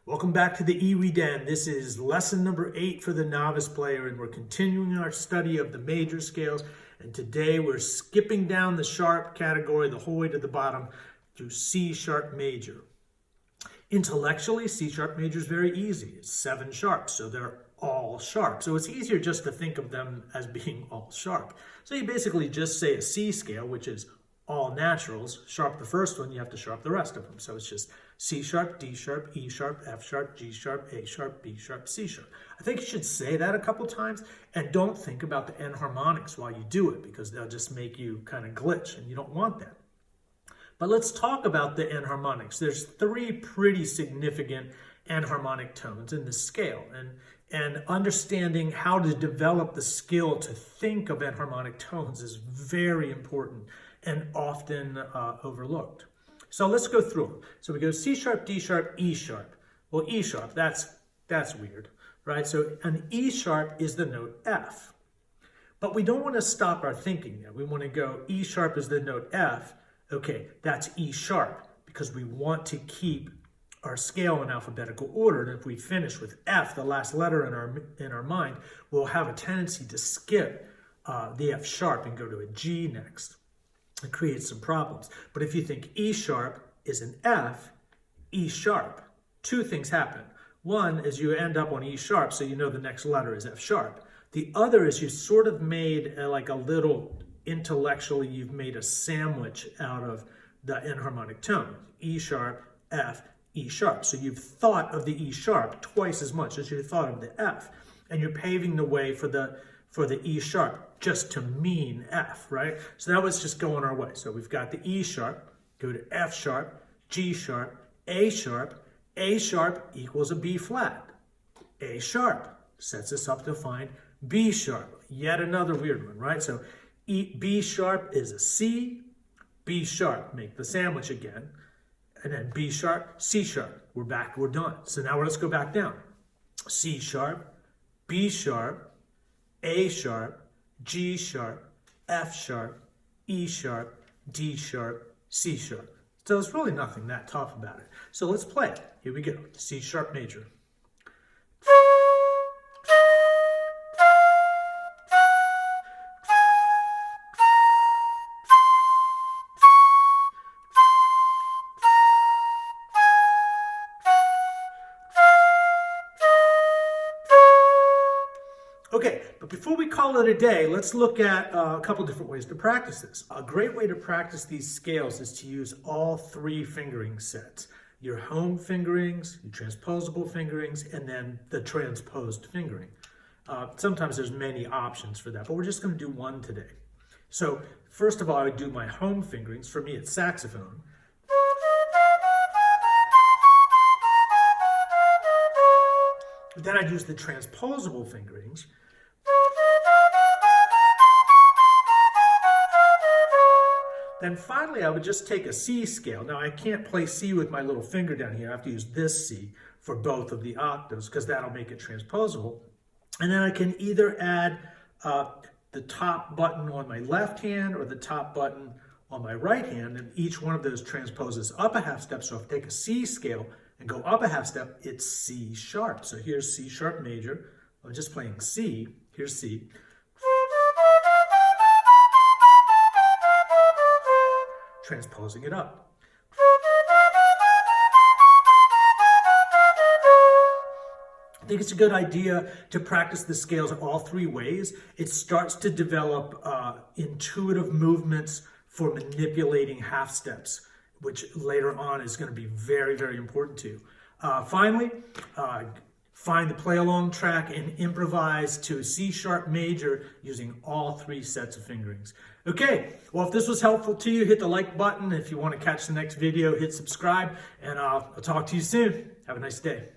Welcome back to the EWI Den. This is lesson number 8 for the novice player, and we're continuing our study of the major scales. And today we're skipping down the sharp category the whole way to the bottom to C sharp major. Intellectually, C sharp major is very easy. It's 7 sharps, so they're all sharp. So it's easier just to think of them as being all sharp. So you basically just say a C scale, which is all naturals. Sharp the first one, you have to sharp the rest of them. So it's just C sharp, D sharp, E sharp, F sharp, G sharp, A sharp, B sharp, C sharp. I think you should say that a couple times, and don't think about the enharmonics while you do it, because they'll just make you kind of glitch, and you don't want that. But let's talk about the enharmonics. There's 3 pretty significant enharmonic tones in the scale, and understanding how to develop the skill to think of enharmonic tones is very important and often overlooked. So let's go through them. So we go C sharp, D sharp, E sharp. Well, E sharp, that's weird, right? So an E sharp is the note F. But we don't want to stop our thinking there. We want to go E sharp is the note F. Okay, that's E sharp, because we want to keep our scale in alphabetical order. And if we finish with F, the last letter in our mind, we'll have a tendency to skip the F sharp and go to a G next. It creates some problems. But if you think E sharp is an F, E sharp, 2 things happen. One is you end up on E sharp, so you know the next letter is F sharp. The other is you sort of made like a little, intellectually, you've made a sandwich out of the enharmonic tone. E sharp, F, E sharp. So you've thought of the E sharp twice as much as you thought of the F. And you're paving the way for the E sharp just to mean F, right? So that was just going our way. So we've got the E sharp, go to F sharp, G sharp, A sharp equals a B flat. A sharp sets us up to find B sharp, yet another weird one, right? So B sharp is a C, B sharp, make the sandwich again, and then B sharp, C sharp. We're back, we're done. So now let's go back down. C sharp, B sharp, A sharp, G sharp, F sharp, E sharp, D sharp, C sharp. So there's really nothing that tough about it. So let's play it. Here we go. C sharp major. Okay, but before we call it a day, let's look at a couple different ways to practice this. A great way to practice these scales is to use all 3 fingering sets. Your home fingerings, your transposable fingerings, and then the transposed fingering. Sometimes there's many options for that, but we're just going to do one today. So first of all, I would do my home fingerings. For me, it's saxophone. Then I'd use the transposable fingerings. Then finally, I would just take a C scale. Now, I can't play C with my little finger down here. I have to use this C for both of the octaves, because that'll make it transposable. And then I can either add the top button on my left hand or the top button on my right hand, and each one of those transposes up a half step. So if I take a C scale and go up a half step, it's C sharp. So here's C sharp major. I'm just playing C. Here's C. Transposing it up. I think it's a good idea to practice the scales all 3 ways. It starts to develop intuitive movements for manipulating half steps, which later on is going to be very, very important to you. Finally, find the play-along track and improvise to a C sharp major using all 3 sets of fingerings. Okay, well, if this was helpful to you, hit the like button. If you want to catch the next video, hit subscribe, and I'll talk to you soon. Have a nice day.